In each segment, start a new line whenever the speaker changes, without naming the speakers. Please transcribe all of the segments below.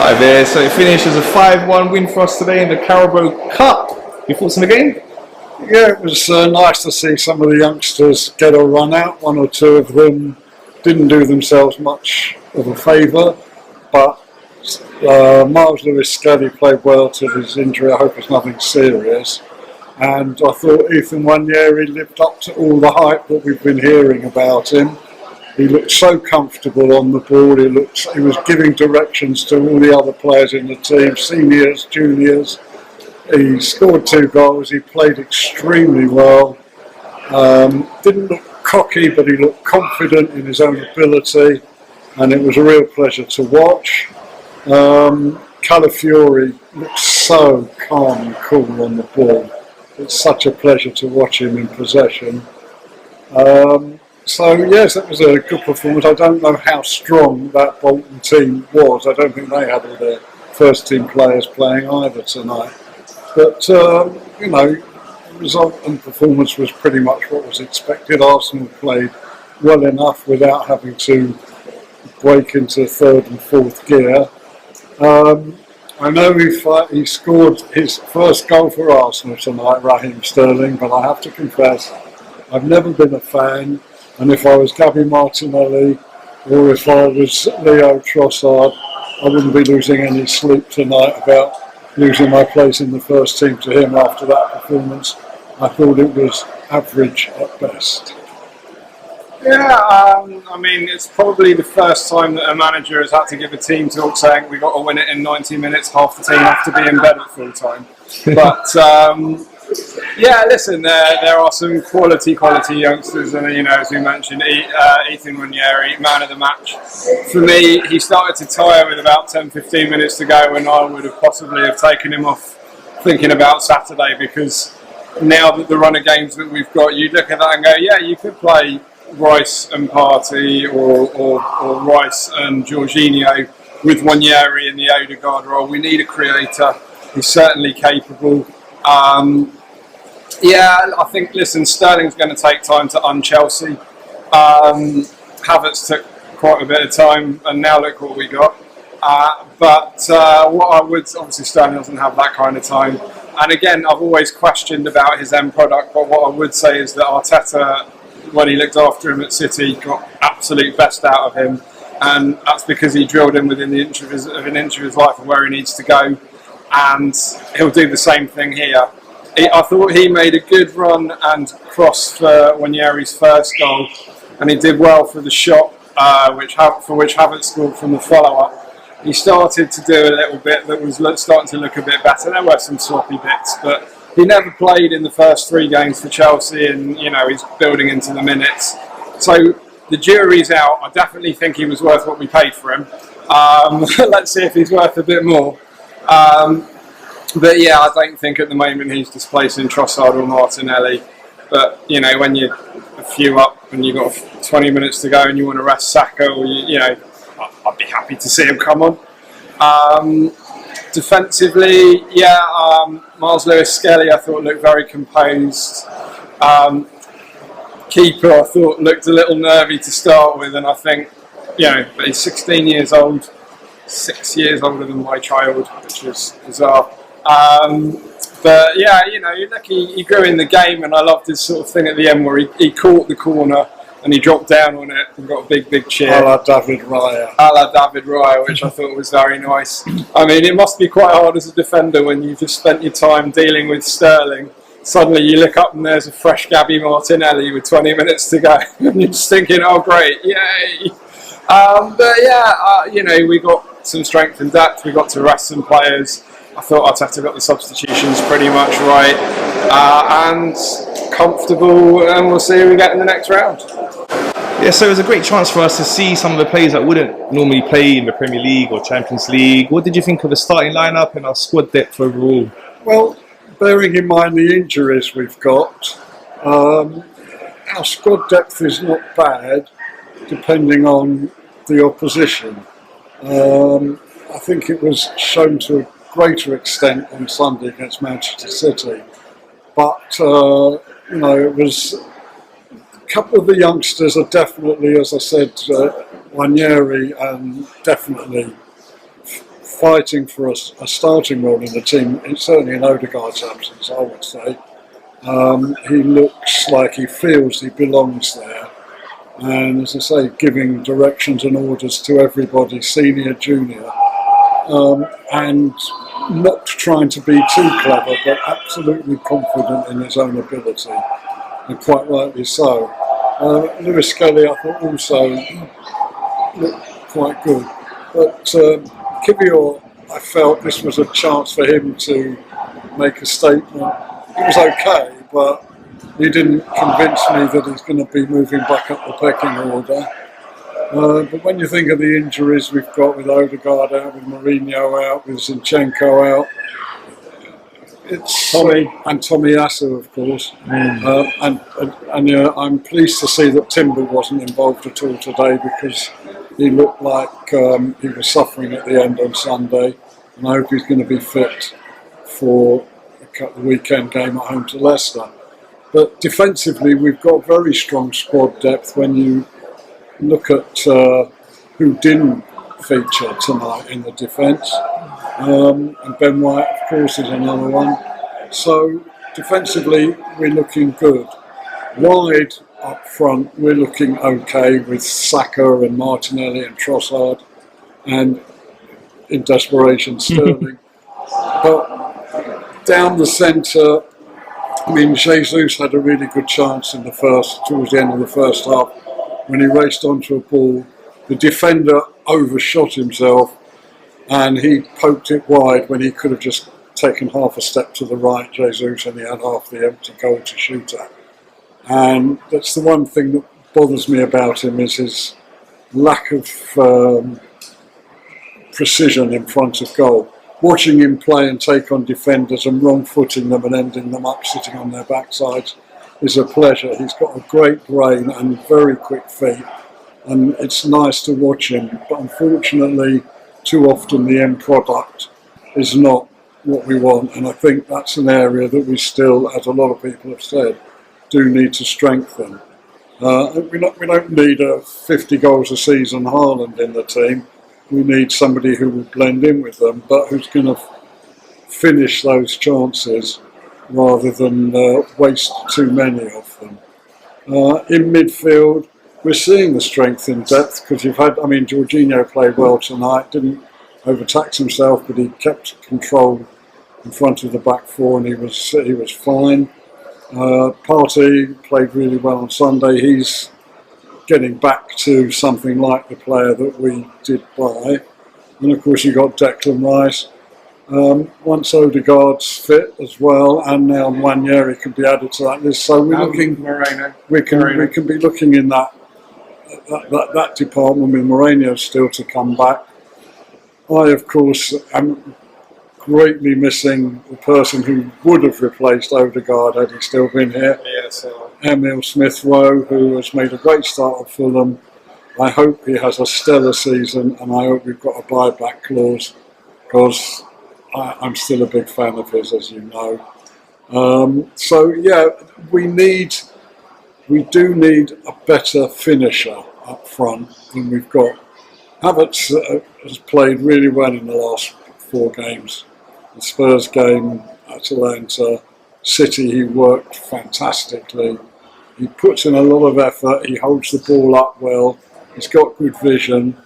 Hi there, so it finished as a 5-1 win for us today in the Carabao Cup. Your thoughts on the game?
Yeah, it was nice to see some of the youngsters get a run out. One or two of them didn't do themselves much of a favour, but Miles Lewis-Skelly played well till his injury. I hope it's nothing serious. And I thought Ethan Nwaneri lived up to all the hype that we've been hearing about him. He looked so comfortable on the ball. He was giving directions to all the other players in the team, seniors, juniors. He scored 2 goals. He played extremely well. Didn't look cocky, but he looked confident in his own ability, and it was a real pleasure to watch. Calafiori looks so calm and cool on the ball. It's such a pleasure to watch him in possession. So yes, it was a good performance. I don't know how strong that Bolton team was. I don't think they had all their first team players playing either tonight. But the result and performance was pretty much what was expected. Arsenal played well enough without having to break into 3rd and 4th gear. I know he scored his first goal for Arsenal tonight, Raheem Sterling, but I have to confess, I've never been a fan. And if I was Gabby Martinelli or if I was Leo Trossard, I wouldn't be losing any sleep tonight about losing my place in the first team to him after that performance. I thought it was average at best.
Yeah, I mean, it's probably the first time that a manager has had to give a team talk saying we've got to win it in 90 minutes, half the team have to be in bed at full time. But yeah, listen, there are some quality youngsters, and as we mentioned, Ethan Nwaneri, man of the match. For me, he started to tire with about 10-15 minutes to go, and I would have possibly have taken him off thinking about Saturday, because now that the run of games that we've got, you look at that and go, yeah, you could play Rice and Partey or Rice and Jorginho with Nwaneri in the Odegaard role. We need a creator. He's certainly capable. Yeah, I think, listen, Sterling's going to take time to un-Chelsea. Havertz took quite a bit of time, and now look what we got. But what I would, obviously Sterling doesn't have that kind of time. And again, I've always questioned about his end product, but what I would say is that Arteta, when he looked after him at City, got absolute best out of him. And that's because he drilled him within an inch of his life of where he needs to go. And he'll do the same thing here. I thought he made a good run and cross for Nwaneri's first goal, and he did well for the shot, for which Havertz scored from the follow-up. He started to do a little bit that was starting to look a bit better. There were some sloppy bits, but he never played in the first 3 games for Chelsea, and he's building into the minutes. So the jury's out. I definitely think he was worth what we paid for him. Let's see if he's worth a bit more. But yeah, I don't think at the moment he's displacing Trossard or Martinelli. But when you're a few up and you've got 20 minutes to go and you want to rest Saka, or I'd be happy to see him come on. Defensively, yeah, Miles Lewis-Skelly I thought looked very composed. Keeper I thought looked a little nervy to start with, and I think but he's 16 years old, 6 years older than my child, which is bizarre. But yeah, he grew in the game, and I loved his sort of thing at the end where he caught the corner and he dropped down on it and got a big cheer.
A la David Raya.
A la David Raya, which I thought was very nice. I mean, it must be quite hard as a defender when you just spent your time dealing with Sterling. Suddenly you look up and there's a fresh Gabby Martinelli with 20 minutes to go, and you're just thinking, oh great, yay! But yeah, we got some strength and depth. We got to rest some players. I thought Arteta got the substitutions pretty much right, and comfortable, and we'll see who we get in the next round.
Yeah, so it was a great chance for us to see some of the players that wouldn't normally play in the Premier League or Champions League. What did you think of the starting lineup and our squad depth overall?
Well, bearing in mind the injuries we've got, our squad depth is not bad, depending on the opposition. I think it was shown to a greater extent on Sunday against Manchester City, but it was a couple of the youngsters are definitely, as I said, Nwaneri and definitely fighting for a starting role in the team. It's certainly in Odegaard's absence, I would say. He looks like he feels he belongs there. And as I say, giving directions and orders to everybody, senior, junior, and not trying to be too clever, but absolutely confident in his own ability, and quite rightly so. Lewis Skelly, I thought, also looked quite good. But Kivior, I felt this was a chance for him to make a statement. It was okay, but he didn't convince me that he's going to be moving back up the pecking order. But when you think of the injuries we've got with Odegaard out, with Mourinho out, with Zinchenko out, it's
Tommy
and Tommy Asu, of course. And I'm pleased to see that Timber wasn't involved at all today, because he looked like he was suffering at the end on Sunday, and I hope he's going to be fit for the weekend game at home to Leicester. But defensively, we've got very strong squad depth when you look at who didn't feature tonight in the defence. And Ben White, of course, is another one. So defensively, we're looking good. Wide up front, we're looking okay with Saka and Martinelli and Trossard, and in desperation, Sterling. But down the centre, I mean, Jesus had a really good chance in towards the end of the first half, when he raced onto a ball. The defender overshot himself, and he poked it wide when he could have just taken half a step to the right, Jesus, and he had half the empty goal to shoot at. And that's the one thing that bothers me about him, is his lack of precision in front of goal. Watching him play and take on defenders and wrong-footing them and ending them up sitting on their backsides is a pleasure. He's got a great brain and very quick feet, and it's nice to watch him. But unfortunately, too often the end product is not what we want, and I think that's an area that we still, as a lot of people have said, do need to strengthen. We don't need a 50 goals a season Haaland in the team. We need somebody who will blend in with them, but who's going to finish those chances rather than waste too many of them. In midfield, we're seeing the strength in depth, because Jorginho played well tonight, didn't overtax himself, but he kept control in front of the back four, and he was fine. Partey played really well on Sunday. He's getting back to something like the player that we did buy. And of course, you got Declan Rice. Once Odegaard's fit as well, and now Nwaneri can be added to that list. So we're looking. We can be looking in that department, with Moreno still to come back. I, of course, am greatly missing the person who would have replaced Odegaard had he still been here.
Yes.
Emile Smith-Rowe, who has made a great start at Fulham. I hope he has a stellar season, and I hope we've got a buyback clause, because I'm still a big fan of his, as you know. So yeah, we do need a better finisher up front than we've got. Havertz has played really well in the last 4 games. The Spurs game, Atalanta, City, he worked fantastically. He puts in a lot of effort, he holds the ball up well, he's got good vision,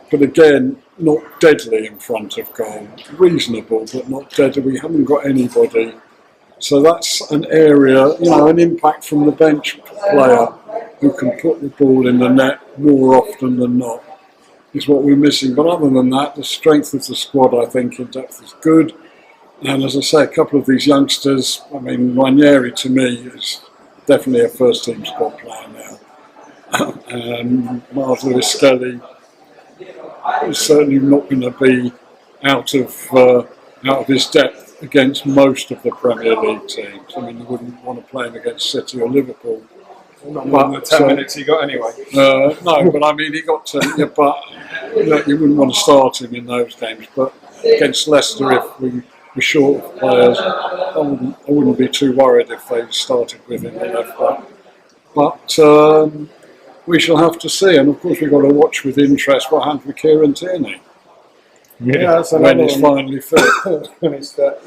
but again, not deadly in front of goal. Reasonable, but not deadly. We haven't got anybody. So that's an area, an impact from the bench player who can put the ball in the net more often than not, is what we're missing. But other than that, the strength of the squad, I think, in depth is good. And as I say, a couple of these youngsters, Nwaneri to me is definitely a first-team squad player now. And Lewis Skelly is certainly not going to be out of his depth against most of the Premier League teams. You wouldn't want to play him against City or Liverpool.
Not more than the 10 minutes he got anyway.
No, but he got to. Yeah, but you wouldn't want to start him in those games. But against Leicester, if we were short of players, I wouldn't be too worried if they started with him at left back. But we shall have to see. And of course, we've got to watch with interest what happens with Kieran Tierney. Yeah,
that's
when
another
it's
one.
finally fit.
When it's there.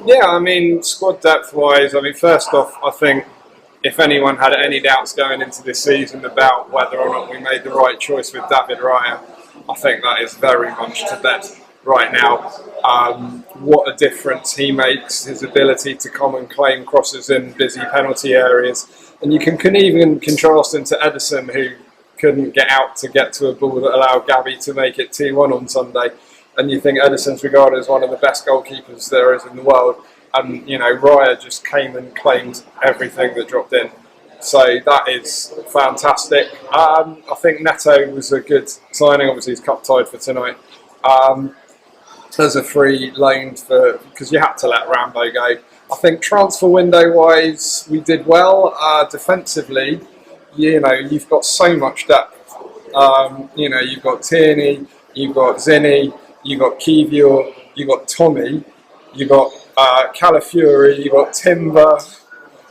Yeah, I mean, squad depth wise, I mean, first off, I think if anyone had any doubts going into this season about whether or not we made the right choice with David Raya, I think that is very much to bed right now. What a difference he makes, his ability to come and claim crosses in busy penalty areas. And you can even contrast him to Edison, who couldn't get out to get to a ball that allowed Gabby to make it 2-1 on Sunday. And you think Edison's regarded as one of the best goalkeepers there is in the world. And, you know, Raya just came and claimed everything that dropped in. So that is fantastic. I think Neto was a good signing. Obviously, he's cup tied for tonight. As a free loaned for, because you had to let Rambo go. I think transfer window wise, we did well. Defensively, you know, you've got so much depth. You know, you've got Tierney, you've got Zinni, you've got Kivior, you've got Tommy, you've got Calafiori, you've got Timber.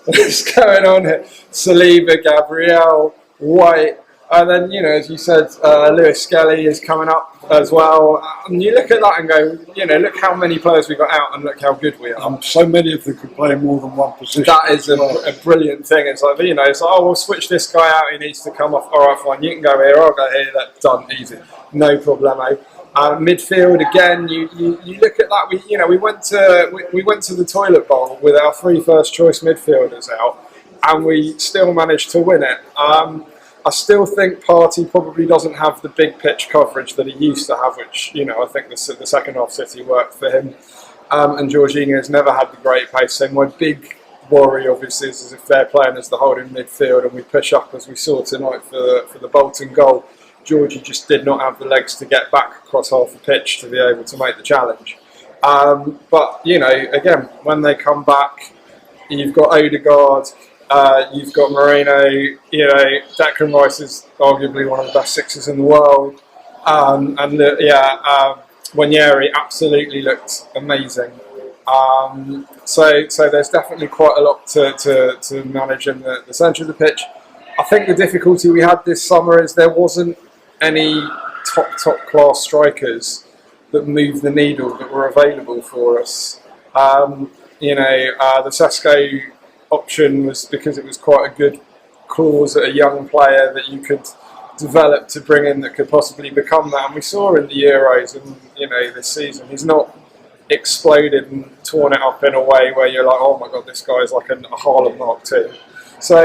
What's going on here? Saliba, Gabriel, White, and then, you know, as you said, Lewis Skelly is coming up as well. And you look at that and go, you know, look how many players we got out and look how good we are.
So many of them could play more than one position.
That is a brilliant thing. It's like, you know, it's like, oh, we'll switch this guy out, he needs to come off. All right, fine, you can go here, I'll go here, that's done, easy. No problemo. Midfield again. You look at that. We went to the toilet bowl with our 3 first choice midfielders out, and we still managed to win it. I still think Partey probably doesn't have the big pitch coverage that he used to have, which, you know, I think the second half City worked for him. And Jorginho has never had the great pace. So my big worry, obviously, is if they're playing as the holding midfield and we push up as we saw tonight for the Bolton goal. Georgie just did not have the legs to get back across half the pitch to be able to make the challenge. But, you know, again, when they come back, you've got Odegaard, you've got Moreno, you know, Declan Rice is arguably one of the best sixers in the world. Nwaneri absolutely looked amazing. So there's definitely quite a lot to manage in the centre of the pitch. I think the difficulty we had this summer is there wasn't any top class strikers that moved the needle that were available for us. The Sesko option was because it was quite a good clause at a young player that you could develop to bring in that could possibly become that. And we saw in the Euros and, you know, this season, he's not exploded and torn it up in a way where you're like, oh my God, this guy's like a Haaland Mark II. So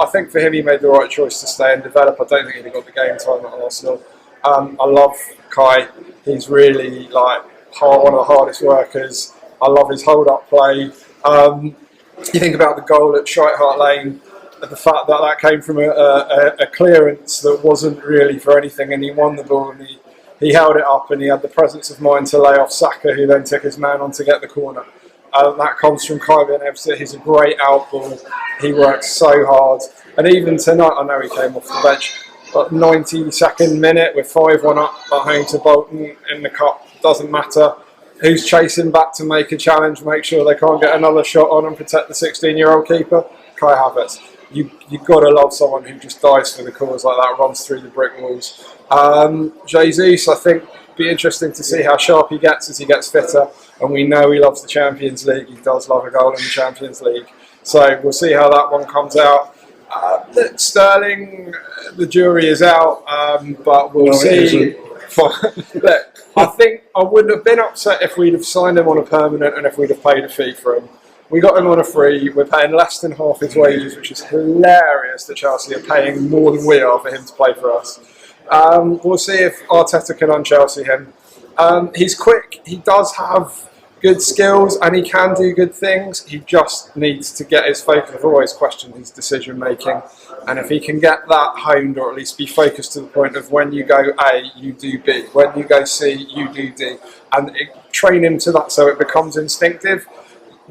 I think for him, he made the right choice to stay and develop. I don't think he'd have got the game time at Arsenal. I love Kai. He's really like one of the hardest workers. I love his hold-up play. You think about the goal at Shite Hart Lane, the fact that that came from a clearance that wasn't really for anything, and he won the ball and he held it up and he had the presence of mind to lay off Saka, who then took his man on to get the corner. That comes from Kai being able to, he's a great outball. He works so hard. And even tonight, I know he came off the bench, but 92nd minute, we're 5-1 up at home to Bolton in the cup. Doesn't matter who's chasing back to make a challenge, make sure they can't get another shot on and protect the 16-year-old keeper. Kai Havertz. You've got to love someone who just dies for the cause like that, runs through the brick walls. Jesus, I think, be interesting to see how sharp he gets as he gets fitter. And we know he loves the Champions League. He does love a goal in the Champions League. So we'll see how that one comes out. Sterling, the jury is out, but we'll see. Look, I think I wouldn't have been upset if we'd have signed him on a permanent and if we'd have paid a fee for him. We got him on a free. We're paying less than half his wages, which is hilarious that Chelsea are paying more than we are for him to play for us. We'll see if Arteta can un-Chelsea him. He's quick. He does have good skills and he can do good things. He just needs to get his focus. I've always questioned his decision making, and if he can get that honed, or at least be focused to the point of when you go A, you do B, when you go C, you do D, and train him to that so it becomes instinctive,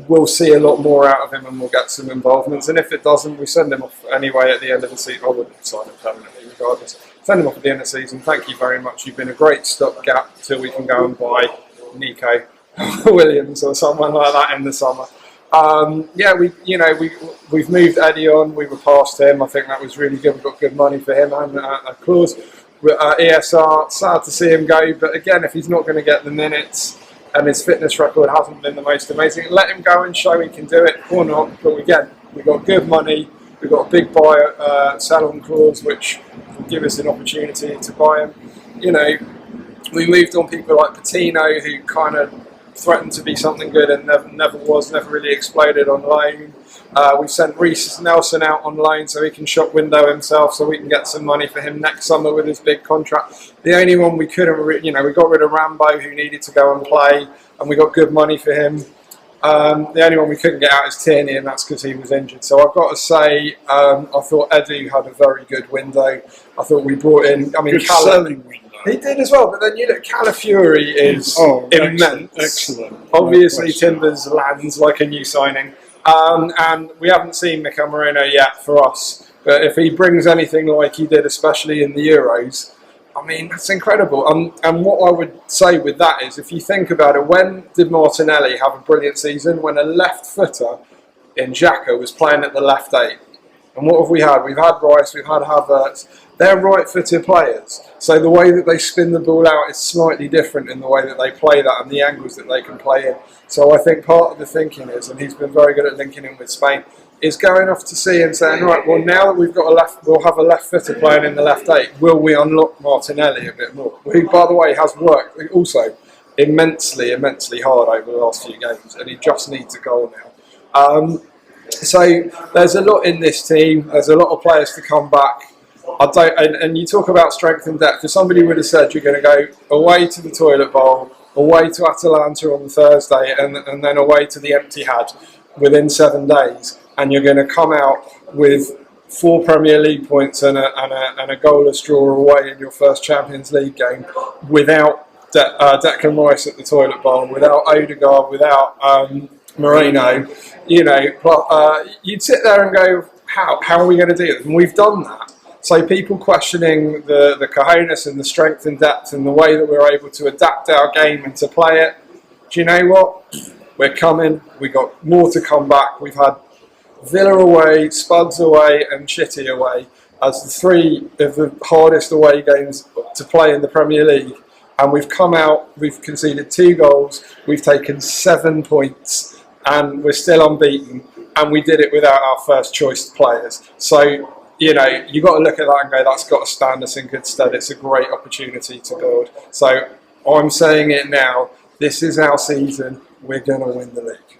we'll see a lot more out of him and we'll get some involvements. And if it doesn't, we send him off anyway at the end of the season. I wouldn't sign him permanently regardless. Send him off at the end of the season. Thank you very much. You've been a great stopgap till we can go and buy Nico Williams or someone like that in the summer. We've moved Eddie on. We were past him. I think that was really good. We got good money for him and a clause. ESR, sad to see him go, but again, if he's not going to get the minutes and his fitness record hasn't been the most amazing, let him go and show he can do it or not. But again, we've got good money, we've got a big buy sell-on clause which will give us an opportunity to buy him. You know, we moved on people like Patino, who kind of threatened to be something good and never really exploded on loan. We sent Reece Nelson out on loan so he can shop window himself, so we can get some money for him next summer with his big contract. The only one we couldn't, we got rid of Rambo, who needed to go and play, and we got good money for him. The only one we couldn't get out is Tierney, and that's because he was injured. So I've got to say, I thought Edu had a very good window. I thought we brought in,
good selling window.
He did as well, but then you look, Calafiori is immense.
Excellent.
Obviously, Timbers lands like a new signing. And we haven't seen Mikel Moreno yet for us. But if he brings anything like he did, especially in the Euros, I mean, that's incredible. And what I would say with that is, if you think about it, when did Martinelli have a brilliant season? When a left footer in Xhaka was playing at the left 8. And what have we had? We've had Rice, we've had Havertz. They're right-footed players. So the way that they spin the ball out is slightly different in the way that they play that and the angles that they can play in. So I think part of the thinking is, and he's been very good at linking in with Spain, is going off to sea and saying, right, well, now that we've got we'll have a left footer playing in the left 8, will we unlock Martinelli a bit more? Who, by the way, has worked also immensely hard over the last few games, and he just needs a goal now. So there's a lot in this team. There's a lot of players to come back. And you talk about strength and depth. If somebody would have said you're going to go away to the toilet bowl, away to Atalanta on the Thursday, and then away to the Empty Had within 7 days, and you're going to come out with 4 Premier League points and a goalless draw away in your first Champions League game without Declan Rice at the toilet bowl, without Odegaard, without Moreno, you'd sit there and go, how are we going to do it? And we've done that. So people questioning the cojones and the strength and depth and the way that we're able to adapt our game and to play it, do you know what? We're coming. We've got more to come back. We've had Villa away, Spuds away and Chitty away as the 3 of the hardest away games to play in the Premier League. And we've come out, we've conceded 2 goals, we've taken 7 points, and we're still unbeaten. And we did it without our first choice players. So, you've got to look at that and go, that's got to stand us in good stead. It's a great opportunity to build. So I'm saying it now, this is our season, we're going to win the league.